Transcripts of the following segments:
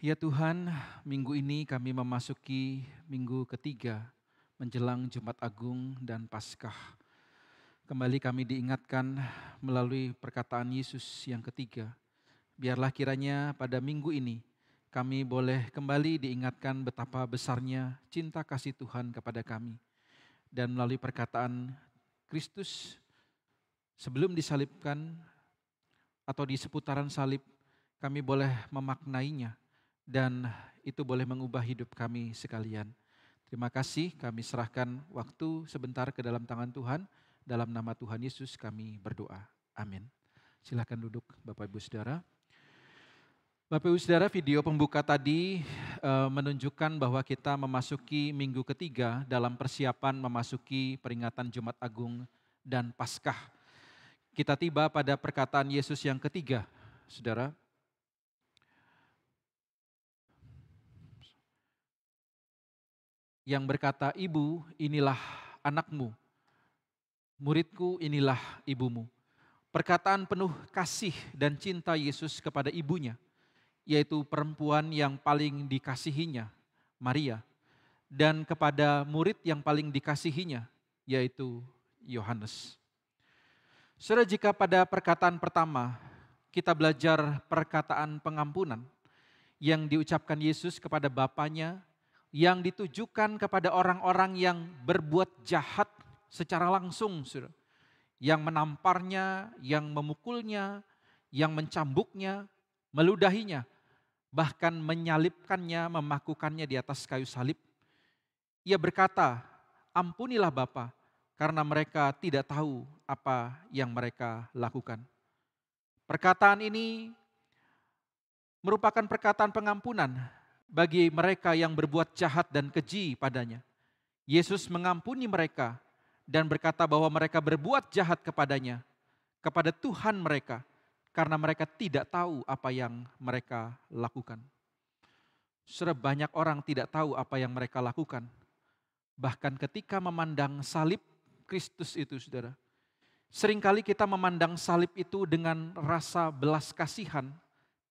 Ya Tuhan, minggu ini kami memasuki minggu ketiga menjelang Jumat Agung dan Paskah. Kembali kami diingatkan melalui perkataan Yesus yang ketiga. Biarlah kiranya pada minggu ini kami boleh kembali diingatkan betapa besarnya cinta kasih Tuhan kepada kami. Dan melalui perkataan Kristus sebelum disalibkan atau di seputaran salib, kami boleh memaknainya dan itu boleh mengubah hidup kami sekalian. Terima kasih, kami serahkan waktu sebentar ke dalam tangan Tuhan. Dalam nama Tuhan Yesus kami berdoa. Amin. Silakan duduk Bapak Ibu Saudara. Bapak Ibu Saudara, video pembuka tadi menunjukkan bahwa kita memasuki minggu ketiga dalam persiapan memasuki peringatan Jumat Agung dan Paskah. Kita tiba pada perkataan Yesus yang ketiga, Saudara. Yang berkata, "Ibu, inilah anakmu, muridku, inilah ibumu." Perkataan penuh kasih dan cinta Yesus kepada ibunya, yaitu perempuan yang paling dikasihinya, Maria, dan kepada murid yang paling dikasihinya, yaitu Yohanes. Saudara, jika pada perkataan pertama kita belajar perkataan pengampunan yang diucapkan Yesus kepada Bapanya, yang ditujukan kepada orang-orang yang berbuat jahat secara langsung, saudara. Yang menamparnya, yang memukulnya, yang mencambuknya, meludahinya, bahkan menyalibkannya, memakukannya di atas kayu salib. Ia berkata, "Ampunilah Bapa, karena mereka tidak tahu apa yang mereka lakukan." Perkataan ini merupakan perkataan pengampunan bagi mereka yang berbuat jahat dan keji padanya. Yesus mengampuni mereka dan berkata bahwa mereka berbuat jahat kepadanya, kepada Tuhan mereka, karena mereka tidak tahu apa yang mereka lakukan. Saudara, banyak orang tidak tahu apa yang mereka lakukan. Bahkan ketika memandang salib Kristus itu, saudara, seringkali kita memandang salib itu dengan rasa belas kasihan,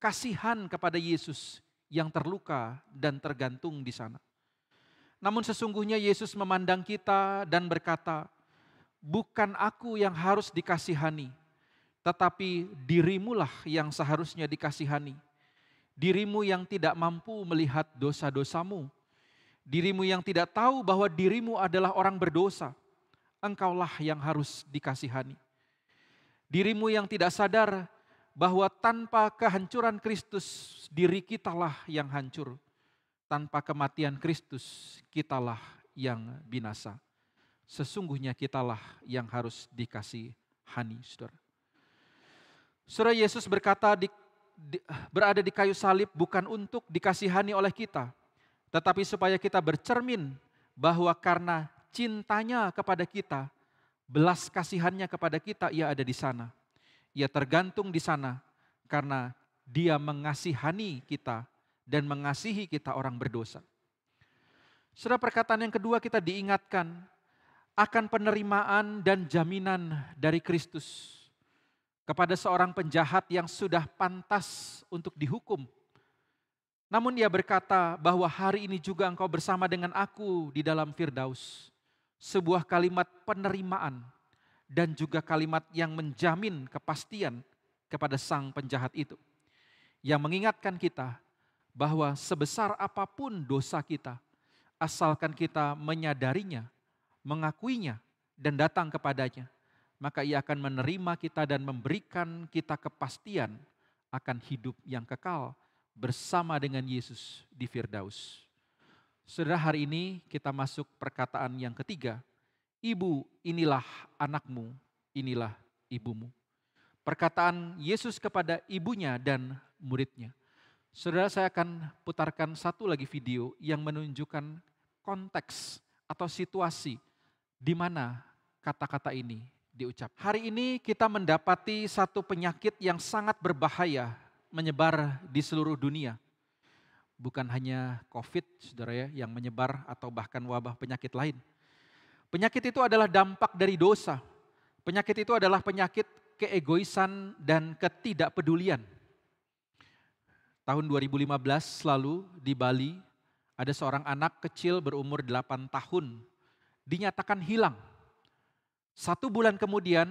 kasihan kepada Yesus yang terluka dan tergantung di sana. Namun sesungguhnya Yesus memandang kita dan berkata, "Bukan aku yang harus dikasihani, tetapi dirimulah yang seharusnya dikasihani. Dirimu yang tidak mampu melihat dosa-dosamu, dirimu yang tidak tahu bahwa dirimu adalah orang berdosa, engkaulah yang harus dikasihani. Dirimu yang tidak sadar bahwa tanpa kehancuran Kristus, diri kitalah yang hancur. Tanpa kematian Kristus, kitalah yang binasa. Sesungguhnya kitalah yang harus dikasihani, saudara." Saudara, Yesus berkata berada di kayu salib bukan untuk dikasihani oleh kita, tetapi supaya kita bercermin bahwa karena cintanya kepada kita, belas kasihannya kepada kita, ia ada di sana. Ia tergantung di sana karena dia mengasihani kita dan mengasihi kita orang berdosa. Saudara, perkataan yang kedua kita diingatkan akan penerimaan dan jaminan dari Kristus kepada seorang penjahat yang sudah pantas untuk dihukum. Namun dia berkata bahwa hari ini juga engkau bersama dengan aku di dalam Firdaus. Sebuah kalimat penerimaan dan juga kalimat yang menjamin kepastian kepada sang penjahat itu. Yang mengingatkan kita bahwa sebesar apapun dosa kita, asalkan kita menyadarinya, mengakuinya, dan datang kepadanya, maka ia akan menerima kita dan memberikan kita kepastian akan hidup yang kekal bersama dengan Yesus di Firdaus. Saudara, hari ini kita masuk perkataan yang ketiga. "Ibu, inilah anakmu, inilah ibumu." Perkataan Yesus kepada ibunya dan muridnya. Saudara, saya akan putarkan satu lagi video yang menunjukkan konteks atau situasi di mana kata-kata ini diucap. Hari ini kita mendapati satu penyakit yang sangat berbahaya menyebar di seluruh dunia. Bukan hanya COVID, saudara ya, yang menyebar atau bahkan wabah penyakit lain. Penyakit itu adalah dampak dari dosa. Penyakit itu adalah penyakit keegoisan dan ketidakpedulian. tahun 2015 lalu di Bali, ada seorang anak kecil berumur 8 tahun dinyatakan hilang. 1 bulan kemudian,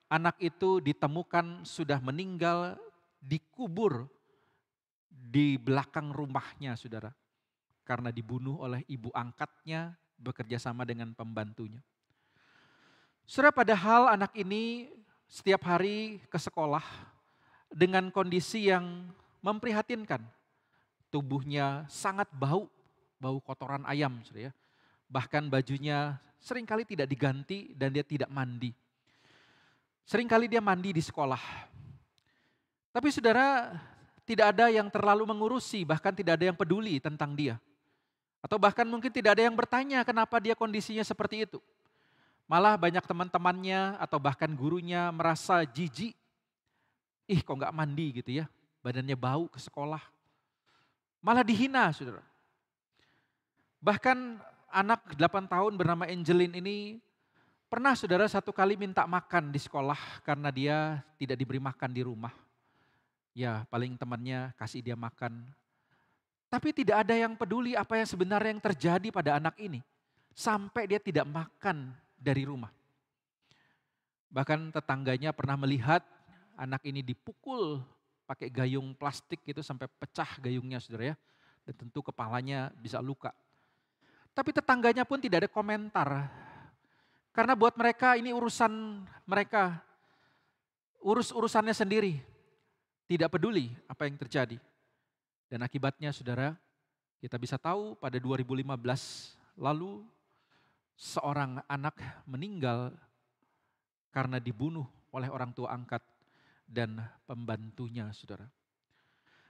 anak itu ditemukan sudah meninggal, dikubur di belakang rumahnya, saudara. Karena dibunuh oleh ibu angkatnya bekerja sama dengan pembantunya. Saudara, padahal anak ini setiap hari ke sekolah dengan kondisi yang memprihatinkan. Tubuhnya sangat bau kotoran ayam, saudara ya. Bahkan bajunya seringkali tidak diganti dan dia tidak mandi. Seringkali dia mandi di sekolah. Tapi saudara, tidak ada yang terlalu mengurusi, bahkan tidak ada yang peduli tentang dia. Atau bahkan mungkin tidak ada yang bertanya kenapa dia kondisinya seperti itu. Malah banyak teman-temannya atau bahkan gurunya merasa jijik. Ih, kok nggak mandi gitu ya, badannya bau ke sekolah. Malah dihina, saudara. Bahkan anak 8 tahun bernama Angelin ini pernah, saudara, 1 kali minta makan di sekolah karena dia tidak diberi makan di rumah. Ya, paling temannya kasih dia makan. Tapi tidak ada yang peduli apa yang sebenarnya yang terjadi pada anak ini. Sampai dia tidak makan dari rumah. Bahkan tetangganya pernah melihat anak ini dipukul pakai gayung plastik itu sampai pecah gayungnya, saudara ya. Dan tentu kepalanya bisa luka. Tapi tetangganya pun tidak ada komentar. Karena buat mereka ini urusan mereka. Urusannya sendiri. Tidak peduli apa yang terjadi. Dan akibatnya, saudara, kita bisa tahu pada 2015 lalu seorang anak meninggal karena dibunuh oleh orang tua angkat dan pembantunya, saudara.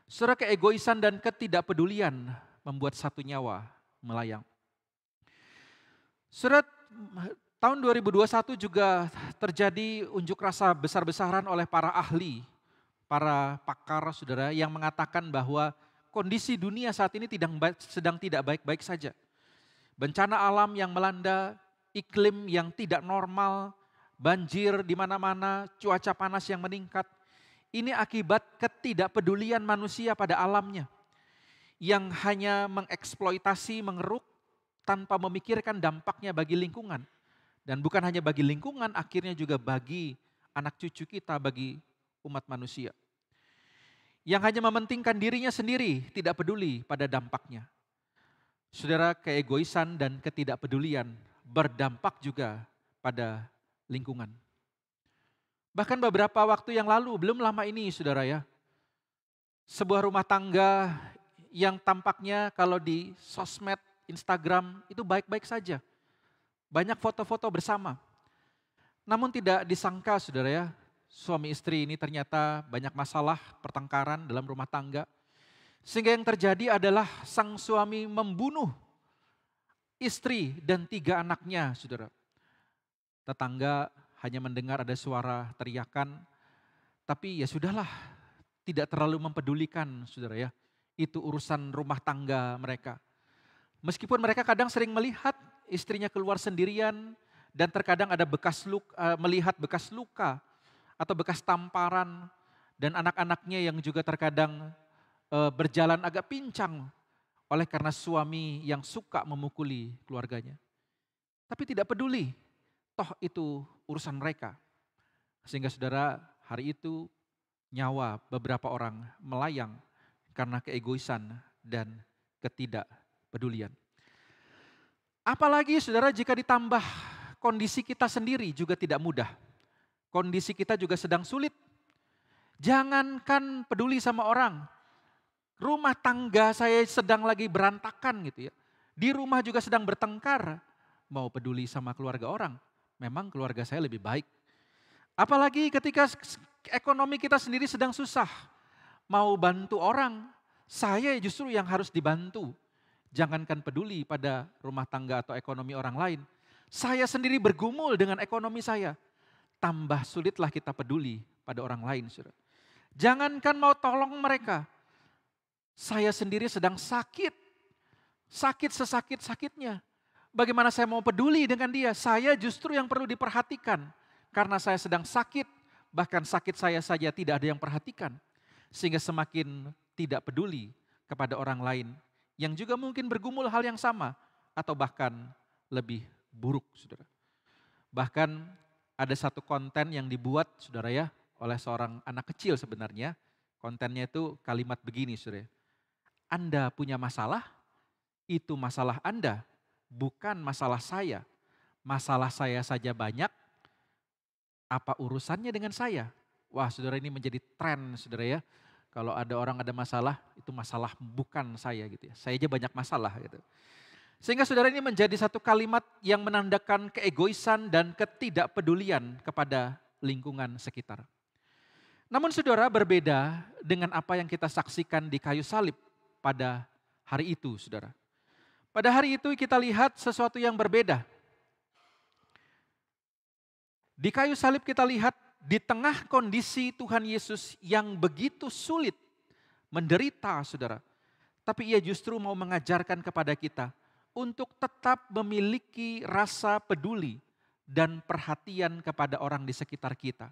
Saudara, keegoisan dan ketidakpedulian membuat 1 nyawa melayang. Saudara, tahun 2021 juga terjadi unjuk rasa besar-besaran oleh para ahli, para pakar, saudara, yang mengatakan bahwa kondisi dunia saat ini sedang tidak baik-baik saja. Bencana alam yang melanda, iklim yang tidak normal, banjir di mana-mana, cuaca panas yang meningkat. Ini akibat ketidakpedulian manusia pada alamnya. Yang hanya mengeksploitasi, mengeruk tanpa memikirkan dampaknya bagi lingkungan. Dan bukan hanya bagi lingkungan, akhirnya juga bagi anak cucu kita, bagi umat manusia. Yang hanya mementingkan dirinya sendiri, tidak peduli pada dampaknya. Saudara, keegoisan dan ketidakpedulian berdampak juga pada lingkungan. Bahkan beberapa waktu yang lalu, belum lama ini, saudara ya, sebuah rumah tangga yang tampaknya kalau di sosmed, Instagram itu baik-baik saja. Banyak foto-foto bersama. Namun tidak disangka, saudara ya, suami istri ini ternyata banyak masalah pertengkaran dalam rumah tangga. Sehingga yang terjadi adalah sang suami membunuh istri dan 3 anaknya, saudara. Tetangga hanya mendengar ada suara teriakan, tapi ya sudahlah, tidak terlalu mempedulikan, saudara ya. Itu urusan rumah tangga mereka. Meskipun mereka kadang sering melihat istrinya keluar sendirian dan terkadang ada melihat bekas luka atau bekas tamparan dan anak-anaknya yang juga terkadang berjalan agak pincang oleh karena suami yang suka memukuli keluarganya. Tapi tidak peduli, toh itu urusan mereka. Sehingga saudara, hari itu nyawa beberapa orang melayang karena keegoisan dan ketidakpedulian. Apalagi saudara jika ditambah kondisi kita sendiri juga tidak mudah. Kondisi kita juga sedang sulit. Jangankan peduli sama orang. Rumah tangga saya sedang lagi berantakan gitu ya. Di rumah juga sedang bertengkar. Mau peduli sama keluarga orang. Memang keluarga saya lebih baik. Apalagi ketika ekonomi kita sendiri sedang susah. Mau bantu orang, saya justru yang harus dibantu. Jangankan peduli pada rumah tangga atau ekonomi orang lain. Saya sendiri bergumul dengan ekonomi saya. Tambah sulitlah kita peduli pada orang lain, saudara. Jangankan mau tolong mereka. Saya sendiri sedang sakit. Sakit sesakit-sakitnya. Bagaimana saya mau peduli dengan dia? Saya justru yang perlu diperhatikan. Karena saya sedang sakit. Bahkan sakit saya saja tidak ada yang perhatikan. Sehingga semakin tidak peduli kepada orang lain yang juga mungkin bergumul hal yang sama atau bahkan lebih buruk, saudara. Bahkan ada satu konten yang dibuat, saudara ya, oleh seorang anak kecil sebenarnya. Kontennya itu kalimat begini, saudara. Anda punya masalah, itu masalah Anda, bukan masalah saya. Masalah saya saja banyak, apa urusannya dengan saya? Wah, saudara, ini menjadi tren, saudara ya. Kalau ada orang ada masalah, itu masalah bukan saya gitu ya. Saya aja banyak masalah gitu. Sehingga saudara ini menjadi satu kalimat yang menandakan keegoisan dan ketidakpedulian kepada lingkungan sekitar. Namun saudara, berbeda dengan apa yang kita saksikan di kayu salib pada hari itu, saudara. Pada hari itu kita lihat sesuatu yang berbeda. Di kayu salib kita lihat di tengah kondisi Tuhan Yesus yang begitu sulit, menderita, saudara. Tapi ia justru mau mengajarkan kepada kita untuk tetap memiliki rasa peduli dan perhatian kepada orang di sekitar kita.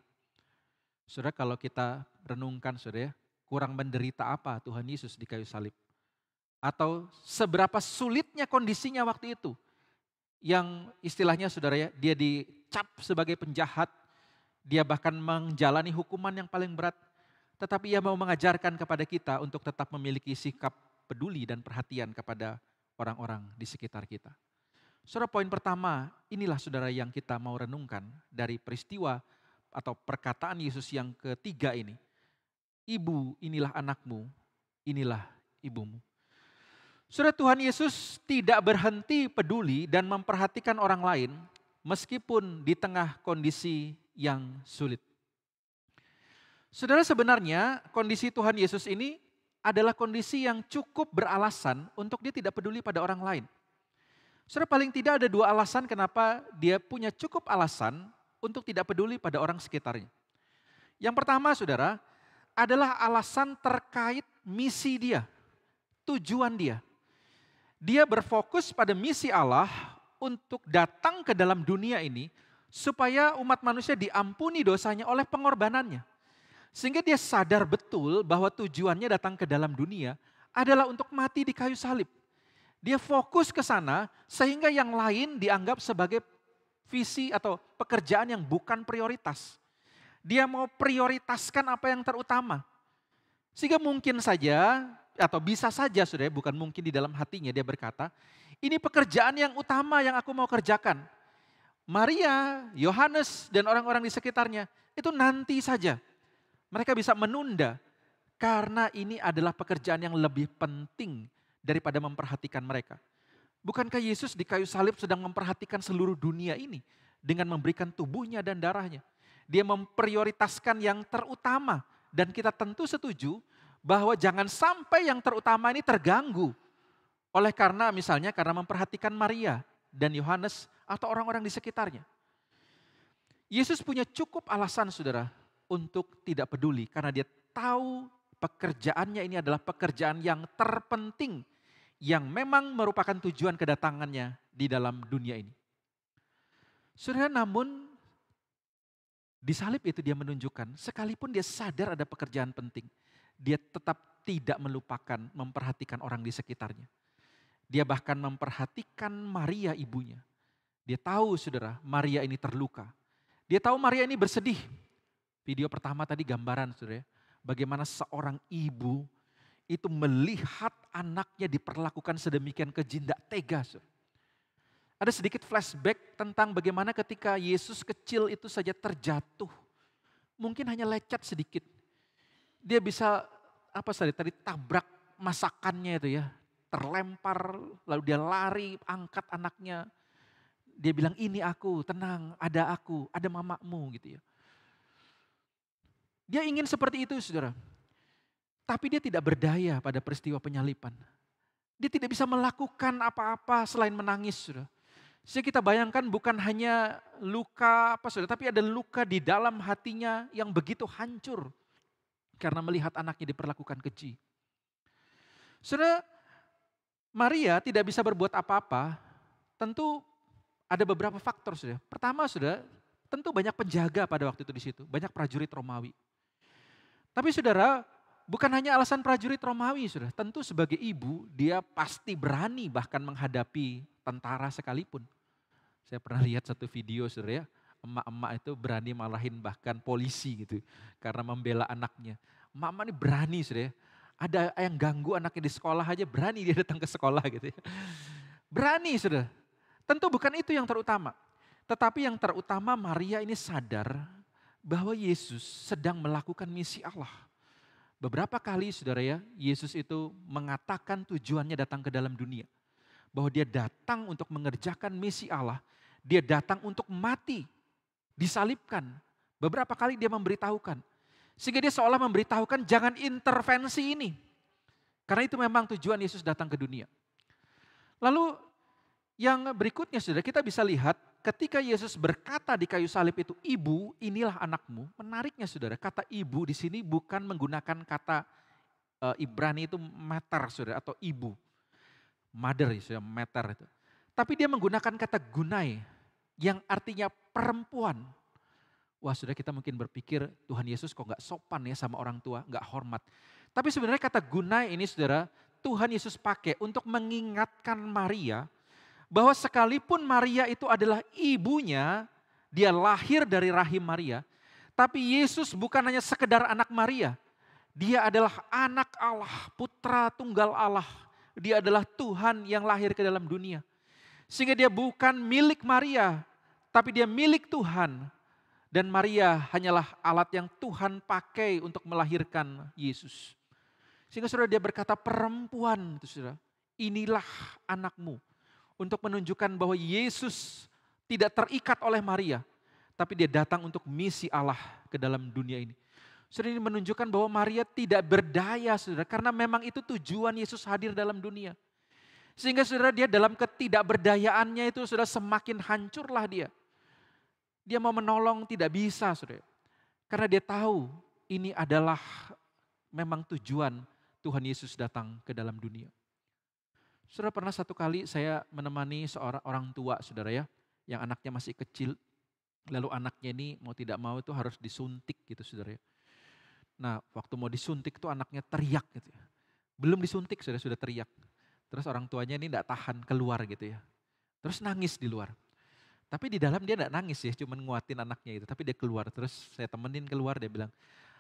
Saudara, kalau kita renungkan, saudara, kurang menderita apa Tuhan Yesus di kayu salib? Atau seberapa sulitnya kondisinya waktu itu? Yang istilahnya, saudara ya, dia dicap sebagai penjahat, dia bahkan menjalani hukuman yang paling berat. Tetapi ia mau mengajarkan kepada kita untuk tetap memiliki sikap peduli dan perhatian kepada orang-orang di sekitar kita. Saudara, poin pertama, inilah saudara yang kita mau renungkan dari peristiwa atau perkataan Yesus yang ketiga ini. Ibu, inilah anakmu, inilah ibumu. Saudara, Tuhan Yesus tidak berhenti peduli dan memperhatikan orang lain meskipun di tengah kondisi yang sulit. Saudara, sebenarnya kondisi Tuhan Yesus ini adalah kondisi yang cukup beralasan untuk dia tidak peduli pada orang lain. Saudara, paling tidak ada dua alasan kenapa dia punya cukup alasan untuk tidak peduli pada orang sekitarnya. Yang pertama, saudara, adalah alasan terkait misi dia, tujuan dia. Dia berfokus pada misi Allah untuk datang ke dalam dunia ini supaya umat manusia diampuni dosanya oleh pengorbanannya. Sehingga dia sadar betul bahwa tujuannya datang ke dalam dunia adalah untuk mati di kayu salib. Dia fokus ke sana sehingga yang lain dianggap sebagai visi atau pekerjaan yang bukan prioritas. Dia mau prioritaskan apa yang terutama. Sehingga mungkin saja atau bisa saja, saudara, bukan mungkin, di dalam hatinya dia berkata, ini pekerjaan yang utama yang aku mau kerjakan. Maria, Yohanes, dan orang-orang di sekitarnya itu nanti saja. Mereka bisa menunda karena ini adalah pekerjaan yang lebih penting daripada memperhatikan mereka. Bukankah Yesus di kayu salib sedang memperhatikan seluruh dunia ini dengan memberikan tubuhnya dan darahnya? Dia memprioritaskan yang terutama dan kita tentu setuju bahwa jangan sampai yang terutama ini terganggu oleh karena misalnya karena memperhatikan Maria dan Yohanes atau orang-orang di sekitarnya. Yesus punya cukup alasan, saudara, untuk tidak peduli karena dia tahu pekerjaannya ini adalah pekerjaan yang terpenting yang memang merupakan tujuan kedatangannya di dalam dunia ini. Saudara, namun di salib itu dia menunjukkan sekalipun dia sadar ada pekerjaan penting, dia tetap tidak melupakan memperhatikan orang di sekitarnya. Dia bahkan memperhatikan Maria ibunya. Dia tahu, saudara, Maria ini terluka. Dia tahu Maria ini bersedih. Video pertama tadi gambaran, saudara, bagaimana seorang ibu itu melihat anaknya diperlakukan sedemikian keji, tidak tega. Saudara. Ada sedikit flashback tentang bagaimana ketika Yesus kecil itu saja terjatuh. Mungkin hanya lecet sedikit. Dia bisa tadi tabrak masakannya itu ya. Terlempar, lalu dia lari, angkat anaknya. Dia bilang, ini aku, tenang, ada aku, ada mamamu gitu ya. Dia ingin seperti itu, saudara. Tapi dia tidak berdaya pada peristiwa penyaliban. Dia tidak bisa melakukan apa-apa selain menangis, saudara. Sehingga kita bayangkan bukan hanya luka saudara, tapi ada luka di dalam hatinya yang begitu hancur. Karena melihat anaknya diperlakukan keji. Saudara, Maria tidak bisa berbuat apa-apa, tentu ada beberapa faktor, saudara. Pertama, saudara, tentu banyak penjaga pada waktu itu di situ, banyak prajurit Romawi. Tapi saudara, bukan hanya alasan prajurit Romawi, saudara. Tentu sebagai ibu, dia pasti berani bahkan menghadapi tentara sekalipun. Saya pernah lihat satu video, saudara ya. Emak-emak itu berani marahin bahkan polisi gitu. Karena membela anaknya. Emak-emak ini berani, saudara ya. Ada yang ganggu anaknya di sekolah aja, berani dia datang ke sekolah gitu ya. Berani, saudara. Tentu bukan itu yang terutama. Tetapi yang terutama Maria ini sadar bahwa Yesus sedang melakukan misi Allah. Beberapa kali saudara ya, Yesus itu mengatakan tujuannya datang ke dalam dunia. Bahwa dia datang untuk mengerjakan misi Allah. Dia datang untuk mati, disalibkan. Beberapa kali dia memberitahukan. Sehingga dia seolah memberitahukan jangan intervensi ini. Karena itu memang tujuan Yesus datang ke dunia. Lalu yang berikutnya saudara, kita bisa lihat ketika Yesus berkata di kayu salib itu, ibu inilah anakmu. Menariknya saudara, kata ibu di sini bukan menggunakan kata Ibrani itu mater saudara, atau ibu. Mother ya, mater itu. Tapi dia menggunakan kata gunai yang artinya perempuan. Wah saudara, kita mungkin berpikir Tuhan Yesus kok gak sopan ya sama orang tua, gak hormat. Tapi sebenarnya kata gunai ini saudara, Tuhan Yesus pakai untuk mengingatkan Maria bahwa sekalipun Maria itu adalah ibunya, dia lahir dari rahim Maria, tapi Yesus bukan hanya sekedar anak Maria, dia adalah anak Allah, putra tunggal Allah, dia adalah Tuhan yang lahir ke dalam dunia. Sehingga dia bukan milik Maria, tapi dia milik Tuhan. Dan Maria hanyalah alat yang Tuhan pakai untuk melahirkan Yesus. Sehingga saudara dia berkata perempuan, itu saudara, inilah anakmu. Untuk menunjukkan bahwa Yesus tidak terikat oleh Maria. Tapi dia datang untuk misi Allah ke dalam dunia ini. Saudara, ini menunjukkan bahwa Maria tidak berdaya saudara. Karena memang itu tujuan Yesus hadir dalam dunia. Sehingga saudara dia dalam ketidakberdayaannya itu saudara semakin hancurlah dia. Dia mau menolong tidak bisa saudara. Karena dia tahu ini adalah memang tujuan Tuhan Yesus datang ke dalam dunia. Saudara, pernah satu kali saya menemani seorang orang tua saudara ya, yang anaknya masih kecil, lalu anaknya ini mau tidak mau itu harus disuntik gitu saudara ya. Nah waktu mau disuntik tuh anaknya teriak gitu ya. Belum disuntik sudah teriak. Terus orang tuanya ini tidak tahan keluar gitu ya. Terus nangis di luar. Tapi di dalam dia tidak nangis ya, cuma nguatin anaknya itu. Tapi dia keluar, terus saya temenin keluar, dia bilang,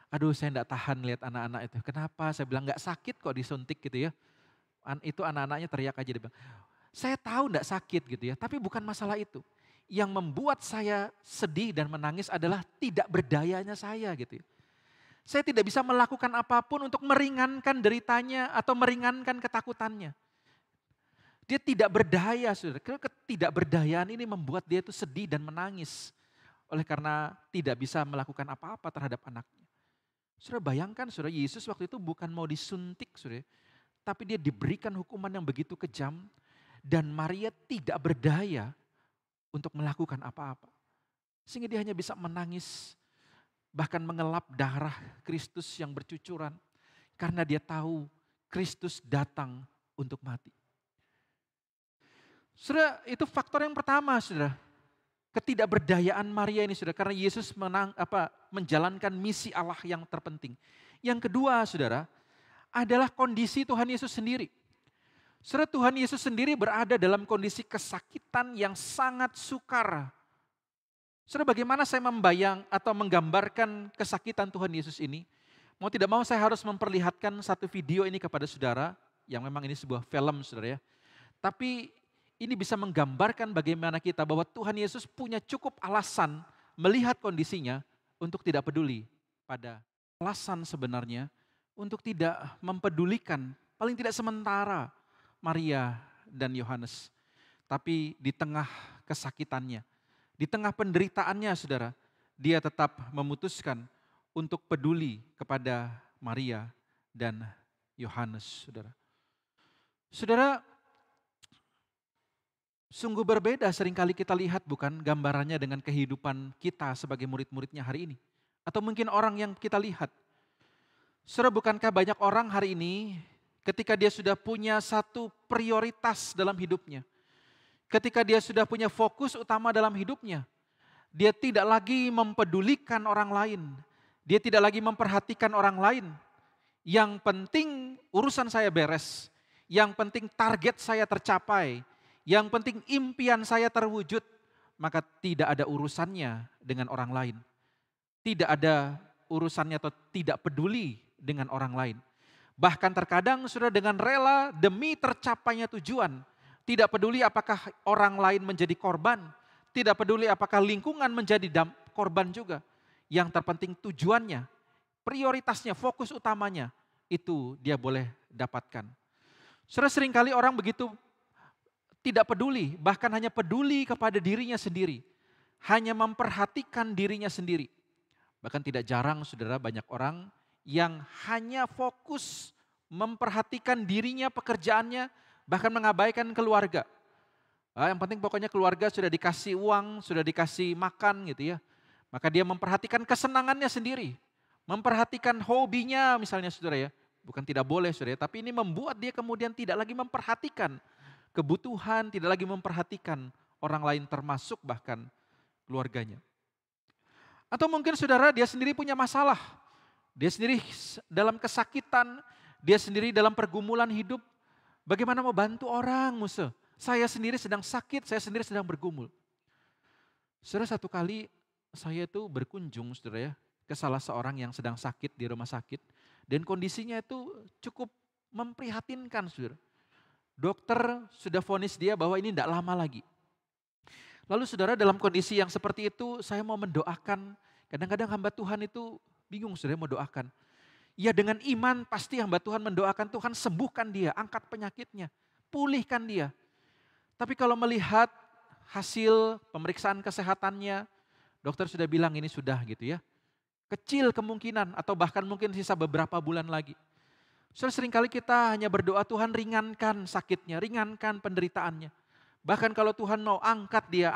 aduh saya tidak tahan lihat anak-anak itu. Kenapa? Saya bilang gak sakit kok disuntik gitu ya. Itu anak-anaknya teriak aja, dia bilang, saya tahu enggak sakit gitu ya, tapi bukan masalah itu. Yang membuat saya sedih dan menangis adalah tidak berdayanya saya gitu ya. Saya tidak bisa melakukan apapun untuk meringankan deritanya atau meringankan ketakutannya. Dia tidak berdaya, saudara. Ketidakberdayaan ini membuat dia itu sedih dan menangis. Oleh karena tidak bisa melakukan apa-apa terhadap anaknya. Saudara bayangkan, saudara, Yesus waktu itu bukan mau disuntik, saudara. Tapi dia diberikan hukuman yang begitu kejam dan Maria tidak berdaya untuk melakukan apa-apa. Sehingga dia hanya bisa menangis, bahkan mengelap darah Kristus yang bercucuran. Karena dia tahu Kristus datang untuk mati. Saudara, itu faktor yang pertama saudara. Ketidakberdayaan Maria ini saudara, karena Yesus menjalankan misi Allah yang terpenting. Yang kedua saudara, adalah kondisi Tuhan Yesus sendiri. Saudara, Tuhan Yesus sendiri berada dalam kondisi kesakitan yang sangat sukar. Saudara, bagaimana saya membayang atau menggambarkan kesakitan Tuhan Yesus ini? Mau tidak mau saya harus memperlihatkan satu video ini kepada saudara, yang memang ini sebuah film saudara ya. Tapi ini bisa menggambarkan bagaimana kita bahwa Tuhan Yesus punya cukup alasan melihat kondisinya untuk tidak peduli pada alasan sebenarnya untuk tidak mempedulikan, paling tidak sementara, Maria dan Yohanes. Tapi di tengah kesakitannya, di tengah penderitaannya saudara, dia tetap memutuskan untuk peduli kepada Maria dan Yohanes saudara. Saudara, sungguh berbeda seringkali kita lihat bukan gambarannya dengan kehidupan kita sebagai murid-muridnya hari ini. Atau mungkin orang yang kita lihat. Saudara, bukankah banyak orang hari ini ketika dia sudah punya satu prioritas dalam hidupnya. Ketika dia sudah punya fokus utama dalam hidupnya. Dia tidak lagi mempedulikan orang lain. Dia tidak lagi memperhatikan orang lain. Yang penting urusan saya beres. Yang penting target saya tercapai. Yang penting impian saya terwujud. Maka tidak ada urusannya dengan orang lain. Tidak ada urusannya atau tidak peduli dengan orang lain. Bahkan terkadang sudah dengan rela demi tercapainya tujuan. Tidak peduli apakah orang lain menjadi korban. Tidak peduli apakah lingkungan menjadi korban juga. Yang terpenting tujuannya, prioritasnya, fokus utamanya, itu dia boleh dapatkan. Saudara, seringkali orang begitu tidak peduli, bahkan hanya peduli kepada dirinya sendiri. Hanya memperhatikan dirinya sendiri. Bahkan tidak jarang saudara, banyak orang yang hanya fokus memperhatikan dirinya, pekerjaannya, bahkan mengabaikan keluarga. Yang penting pokoknya keluarga sudah dikasih uang, sudah dikasih makan gitu ya. Maka dia memperhatikan kesenangannya sendiri. Memperhatikan hobinya misalnya saudara ya. Bukan tidak boleh saudara ya, tapi ini membuat dia kemudian tidak lagi memperhatikan kebutuhan, tidak lagi memperhatikan orang lain termasuk bahkan keluarganya. Atau mungkin saudara dia sendiri punya masalah. Dia sendiri dalam kesakitan, dia sendiri dalam pergumulan hidup. Bagaimana mau bantu orang Musa? Saya sendiri sedang sakit, saya sendiri sedang bergumul. Saudara, satu kali saya itu berkunjung saudara ya, ke salah seorang yang sedang sakit di rumah sakit. Dan kondisinya itu cukup memprihatinkan saudara. Dokter sudah vonis dia bahwa ini tidak lama lagi. Lalu saudara dalam kondisi yang seperti itu saya mau mendoakan. Kadang-kadang hamba Tuhan itu bingung saudara mau doakan. Ya dengan iman pasti hamba Tuhan mendoakan Tuhan sembuhkan dia, angkat penyakitnya, pulihkan dia. Tapi kalau melihat hasil pemeriksaan kesehatannya, dokter sudah bilang ini sudah gitu ya. Kecil kemungkinan atau bahkan mungkin sisa beberapa bulan lagi. Seringkali kita hanya berdoa Tuhan ringankan sakitnya, ringankan penderitaannya. Bahkan kalau Tuhan mau angkat dia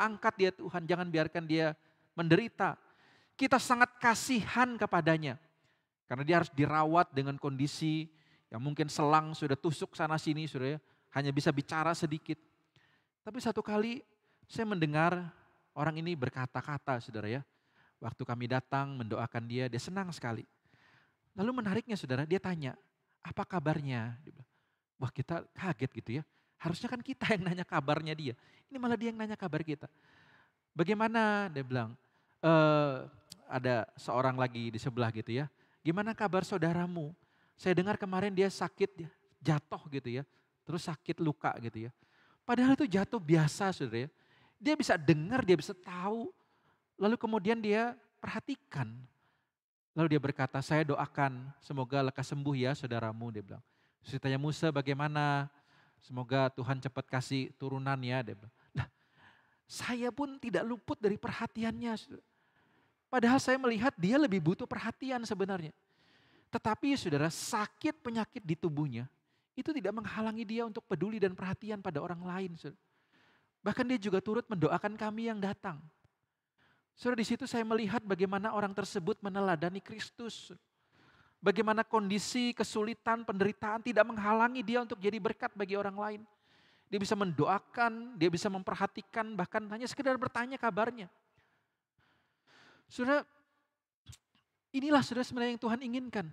Tuhan, jangan biarkan dia menderita. Kita sangat kasihan kepadanya. Karena dia harus dirawat dengan kondisi yang mungkin selang sudah tusuk sana sini, sudah ya, hanya bisa bicara sedikit. Tapi satu kali saya mendengar orang ini berkata-kata saudara ya. Waktu kami datang mendoakan dia senang sekali. Lalu menariknya saudara, dia tanya, apa kabarnya? Dia bilang, wah kita kaget gitu ya. Harusnya kan kita yang nanya kabarnya dia. Ini malah dia yang nanya kabar kita. Bagaimana? Dia bilang, ada seorang lagi di sebelah gitu ya. Gimana kabar saudaramu? Saya dengar kemarin dia sakit, jatuh gitu ya. Terus sakit luka gitu ya. Padahal itu jatuh biasa saudara ya. Dia bisa dengar, dia bisa tahu. Lalu kemudian dia perhatikan. Lalu dia berkata, saya doakan semoga lekas sembuh ya saudaramu. Dia bilang, ceritanya Musa bagaimana? Semoga Tuhan cepat kasih turunan ya. Dia bilang, nah, saya pun tidak luput dari perhatiannya. Padahal saya melihat dia lebih butuh perhatian sebenarnya. Tetapi saudara, sakit penyakit di tubuhnya itu tidak menghalangi dia untuk peduli dan perhatian pada orang lain. Saudara. Bahkan dia juga turut mendoakan kami yang datang. Saudara, di situ saya melihat bagaimana orang tersebut meneladani Kristus. Bagaimana kondisi, kesulitan, penderitaan tidak menghalangi dia untuk jadi berkat bagi orang lain. Dia bisa mendoakan, dia bisa memperhatikan, bahkan hanya sekedar bertanya kabarnya. Saudara, inilah saudara sebenarnya yang Tuhan inginkan.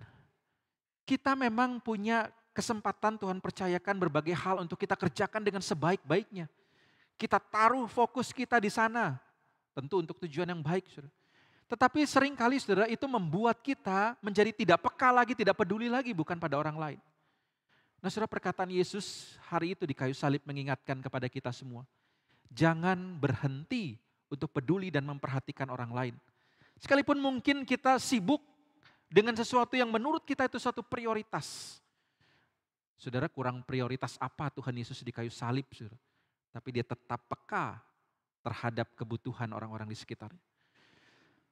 Kita memang punya kesempatan Tuhan percayakan berbagai hal untuk kita kerjakan dengan sebaik-baiknya. Kita taruh fokus kita di sana. Tentu untuk tujuan yang baik, saudara. Tetapi seringkali saudara itu membuat kita menjadi tidak peka lagi, tidak peduli lagi bukan pada orang lain. Nah saudara, perkataan Yesus hari itu di kayu salib mengingatkan kepada kita semua. Jangan berhenti untuk peduli dan memperhatikan orang lain. Sekalipun mungkin kita sibuk dengan sesuatu yang menurut kita itu satu prioritas. Saudara, kurang prioritas apa Tuhan Yesus di kayu salib, saudara. Tapi dia tetap peka terhadap kebutuhan orang-orang di sekitarnya.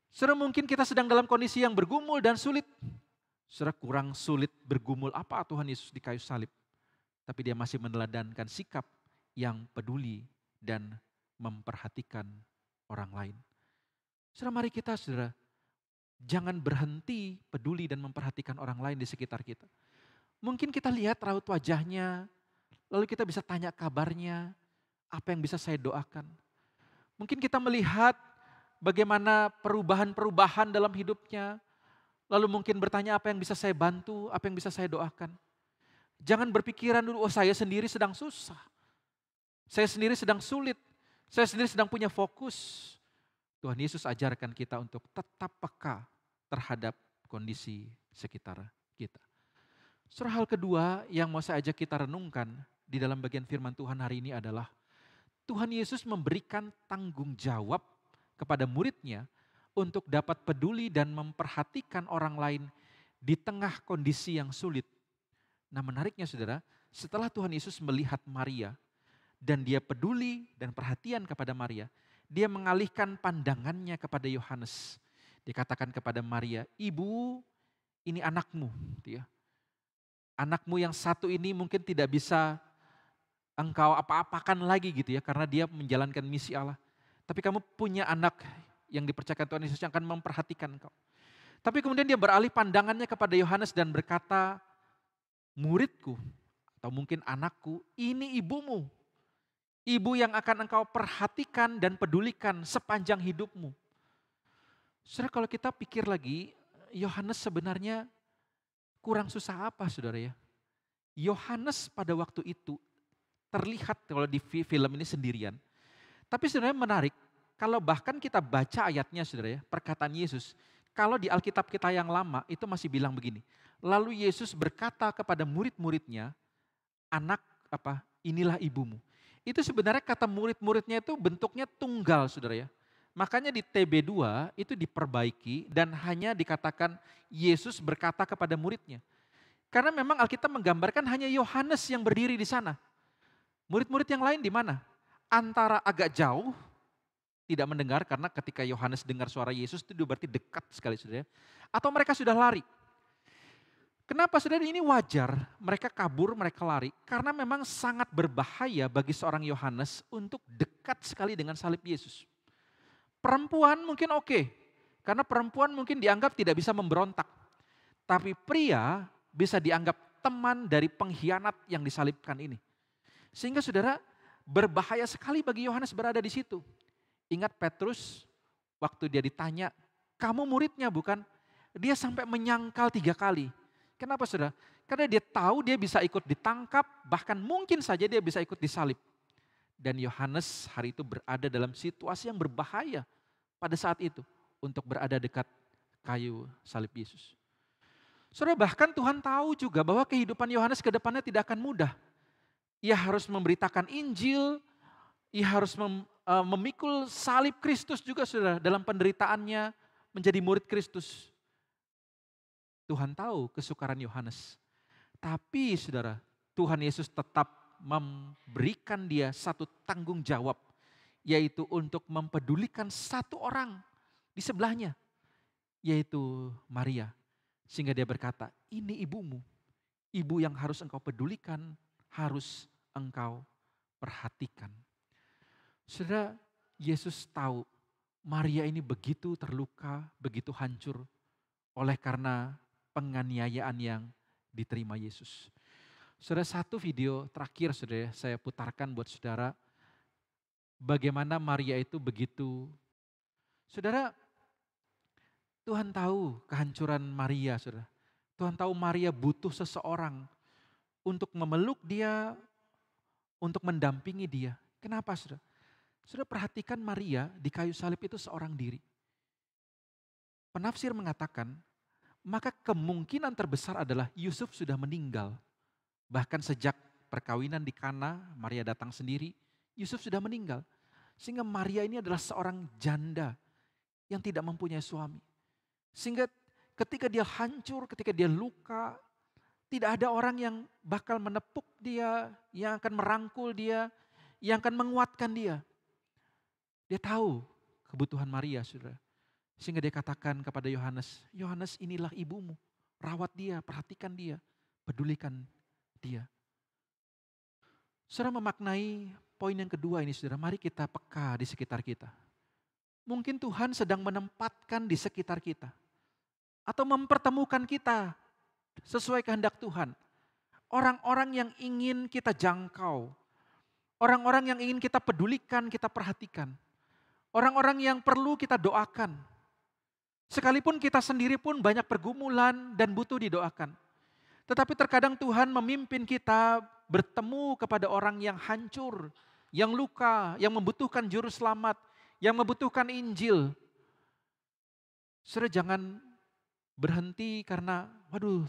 Saudara, mungkin kita sedang dalam kondisi yang bergumul dan sulit. Saudara, kurang sulit bergumul apa Tuhan Yesus di kayu salib. Tapi dia masih meneladankan sikap yang peduli dan memperhatikan orang lain. Saudara, mari kita saudara, jangan berhenti peduli dan memperhatikan orang lain di sekitar kita. Mungkin kita lihat raut wajahnya, lalu kita bisa tanya kabarnya, apa yang bisa saya doakan. Mungkin kita melihat bagaimana perubahan-perubahan dalam hidupnya. Lalu mungkin bertanya apa yang bisa saya bantu, apa yang bisa saya doakan. Jangan berpikiran dulu, oh saya sendiri sedang susah. Saya sendiri sedang sulit. Saya sendiri sedang punya fokus. Tuhan Yesus ajarkan kita untuk tetap peka terhadap kondisi sekitar kita. Hal kedua yang mau saya ajak kita renungkan di dalam bagian firman Tuhan hari ini adalah Tuhan Yesus memberikan tanggung jawab kepada muridnya untuk dapat peduli dan memperhatikan orang lain di tengah kondisi yang sulit. Nah menariknya saudara, setelah Tuhan Yesus melihat Maria dan dia peduli dan perhatian kepada Maria, dia mengalihkan pandangannya kepada Yohanes. Dikatakan kepada Maria, ibu ini anakmu. Gitu ya. Anakmu yang satu ini mungkin tidak bisa engkau apa-apakan lagi gitu ya, karena dia menjalankan misi Allah. Tapi kamu punya anak yang dipercayakan Tuhan Yesus yang akan memperhatikan engkau. Tapi kemudian dia beralih pandangannya kepada Yohanes dan berkata, muridku atau mungkin anakku, ini ibumu. Ibu yang akan engkau perhatikan dan pedulikan sepanjang hidupmu. Saudara kalau kita pikir lagi, Yohanes sebenarnya kurang susah apa saudara ya? Yohanes pada waktu itu terlihat kalau di film ini sendirian. Tapi sebenarnya menarik, kalau bahkan kita baca ayatnya saudara ya, perkataan Yesus. Kalau di Alkitab kita yang lama itu masih bilang begini. Lalu Yesus berkata kepada murid-muridnya, anak apa? Inilah ibumu. Itu sebenarnya kata murid-muridnya itu bentuknya tunggal saudara ya. Makanya di TB2 itu diperbaiki dan hanya dikatakan Yesus berkata kepada muridnya. Karena memang Alkitab menggambarkan hanya Yohanes yang berdiri di sana. Murid-murid yang lain di mana? Antara agak jauh, tidak mendengar karena ketika Yohanes dengar suara Yesus itu berarti dekat sekali saudara. Atau mereka sudah lari. Kenapa saudara ini wajar mereka kabur, mereka lari? Karena memang sangat berbahaya bagi seorang Yohanes untuk dekat sekali dengan salib Yesus. Perempuan mungkin oke, karena perempuan mungkin dianggap tidak bisa memberontak. Tapi pria bisa dianggap teman dari pengkhianat yang disalibkan ini. Sehingga saudara berbahaya sekali bagi Yohanes berada di situ. Ingat Petrus waktu dia ditanya, kamu muridnya bukan? Dia sampai menyangkal 3 kali. Kenapa saudara? Karena dia tahu dia bisa ikut ditangkap, bahkan mungkin saja dia bisa ikut disalib. Dan Yohanes hari itu berada dalam situasi yang berbahaya pada saat itu untuk berada dekat kayu salib Yesus. Saudara bahkan Tuhan tahu juga bahwa kehidupan Yohanes ke depannya tidak akan mudah. Ia harus memberitakan Injil, ia harus memikul salib Kristus juga saudara dalam penderitaannya menjadi murid Kristus. Tuhan tahu kesukaran Yohanes. Tapi saudara, Tuhan Yesus tetap memberikan dia satu tanggung jawab. Yaitu untuk mempedulikan satu orang di sebelahnya. Yaitu Maria. Sehingga dia berkata, ini ibumu. Ibu yang harus engkau pedulikan, harus engkau perhatikan. Saudara, Yesus tahu Maria ini begitu terluka, begitu hancur. Oleh karena penganiayaan yang diterima Yesus. Saudara, satu video terakhir saudara saya putarkan buat saudara. Bagaimana Maria itu begitu. Saudara, Tuhan tahu kehancuran Maria saudara. Tuhan tahu Maria butuh seseorang untuk memeluk dia, untuk mendampingi dia. Kenapa saudara? Saudara perhatikan Maria di kayu salib itu seorang diri. Penafsir mengatakan, maka kemungkinan terbesar adalah Yusuf sudah meninggal. Bahkan sejak perkawinan di Kana, Maria datang sendiri, Yusuf sudah meninggal. Sehingga Maria ini adalah seorang janda yang tidak mempunyai suami. Sehingga ketika dia hancur, ketika dia luka, tidak ada orang yang bakal menepuk dia, yang akan merangkul dia, yang akan menguatkan dia. Dia tahu kebutuhan Maria, saudara. Sehingga dia katakan kepada Yohanes, Yohanes inilah ibumu, rawat dia, perhatikan dia, pedulikan dia. Saudara memaknai poin yang kedua ini saudara, mari kita peka di sekitar kita. Mungkin Tuhan sedang menempatkan di sekitar kita. Atau mempertemukan kita sesuai kehendak Tuhan. Orang-orang yang ingin kita jangkau. Orang-orang yang ingin kita pedulikan, kita perhatikan. Orang-orang yang perlu kita doakan. Sekalipun kita sendiri pun banyak pergumulan dan butuh didoakan. Tetapi terkadang Tuhan memimpin kita bertemu kepada orang yang hancur, yang luka, yang membutuhkan juru selamat, yang membutuhkan Injil. Saudara jangan berhenti karena, waduh,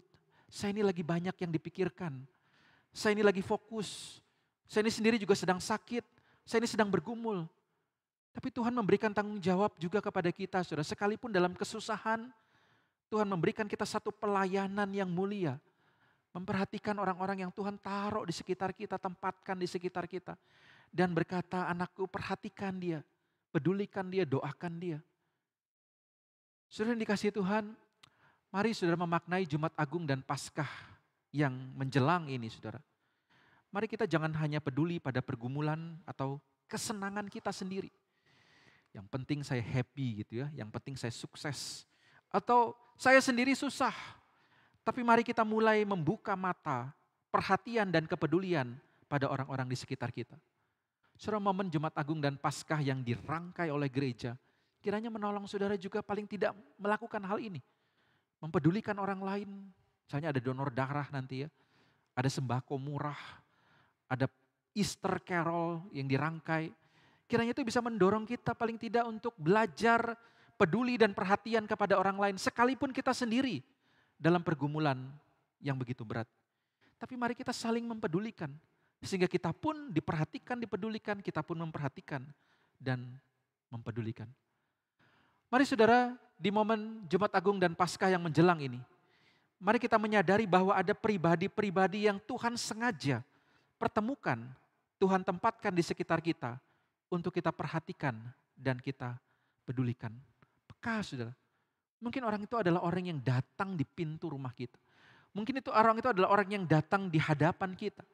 saya ini lagi banyak yang dipikirkan. Saya ini lagi fokus. Saya ini sendiri juga sedang sakit. Saya ini sedang bergumul. Tapi Tuhan memberikan tanggung jawab juga kepada kita, saudara. Sekalipun dalam kesusahan, Tuhan memberikan kita satu pelayanan yang mulia. Memperhatikan orang-orang yang Tuhan taruh di sekitar kita, tempatkan di sekitar kita. Dan berkata, anakku perhatikan dia, pedulikan dia, doakan dia. Saudara yang dikasihi Tuhan, mari saudara memaknai Jumat Agung dan Paskah yang menjelang ini, saudara. Mari kita jangan hanya peduli pada pergumulan atau kesenangan kita sendiri. Yang penting saya happy gitu ya, yang penting saya sukses. Atau saya sendiri susah. Tapi mari kita mulai membuka mata, perhatian dan kepedulian pada orang-orang di sekitar kita. Saudara, momen Jumat Agung dan Paskah yang dirangkai oleh gereja, kiranya menolong saudara juga paling tidak melakukan hal ini. Mempedulikan orang lain, misalnya ada donor darah nanti ya, ada sembako murah, ada Easter Carol yang dirangkai. Kiranya itu bisa mendorong kita paling tidak untuk belajar peduli dan perhatian kepada orang lain. Sekalipun kita sendiri dalam pergumulan yang begitu berat. Tapi mari kita saling mempedulikan. Sehingga kita pun diperhatikan, dipedulikan, kita pun memperhatikan dan mempedulikan. Mari saudara, di momen Jumat Agung dan Paskah yang menjelang ini, mari kita menyadari bahwa ada pribadi-pribadi yang Tuhan sengaja pertemukan, Tuhan tempatkan di sekitar kita, untuk kita perhatikan dan kita pedulikan. Peka saudara. Mungkin orang itu adalah orang yang datang di pintu rumah kita. Mungkin orang itu adalah orang yang datang di hadapan kita.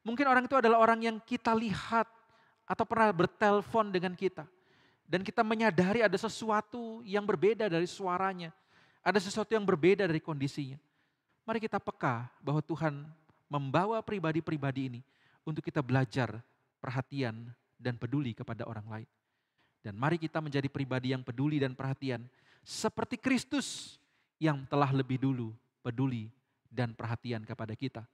Mungkin orang itu adalah orang yang kita lihat atau pernah bertelepon dengan kita. Dan kita menyadari ada sesuatu yang berbeda dari suaranya. Ada sesuatu yang berbeda dari kondisinya. Mari kita peka bahwa Tuhan membawa pribadi-pribadi ini untuk kita belajar perhatian dan peduli kepada orang lain. Dan mari kita menjadi pribadi yang peduli dan perhatian seperti Kristus yang telah lebih dulu peduli dan perhatian kepada kita.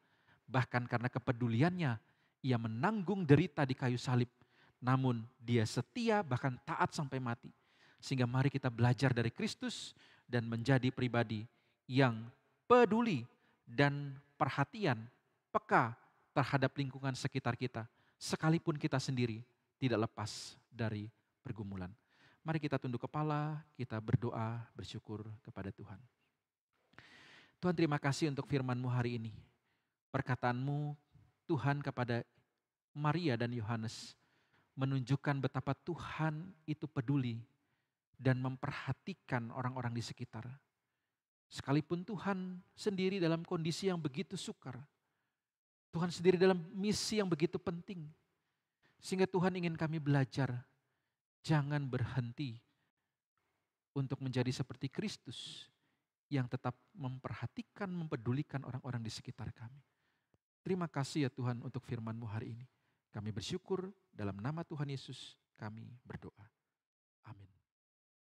Bahkan karena kepeduliannya, ia menanggung derita di kayu salib. Namun dia setia bahkan taat sampai mati. Sehingga mari kita belajar dari Kristus dan menjadi pribadi yang peduli dan perhatian, peka terhadap lingkungan sekitar kita. Sekalipun kita sendiri tidak lepas dari pergumulan. Mari kita tunduk kepala, kita berdoa, bersyukur kepada Tuhan. Tuhan, terima kasih untuk firman-Mu hari ini. Perkataan-Mu Tuhan kepada Maria dan Yohanes menunjukkan betapa Tuhan itu peduli dan memperhatikan orang-orang di sekitar. Sekalipun Tuhan sendiri dalam kondisi yang begitu sukar, Tuhan sendiri dalam misi yang begitu penting, sehingga Tuhan ingin kami belajar, jangan berhenti untuk menjadi seperti Kristus yang tetap memperhatikan, mempedulikan orang-orang di sekitar kami. Terima kasih ya Tuhan untuk firman-Mu hari ini. Kami bersyukur dalam nama Tuhan Yesus kami berdoa.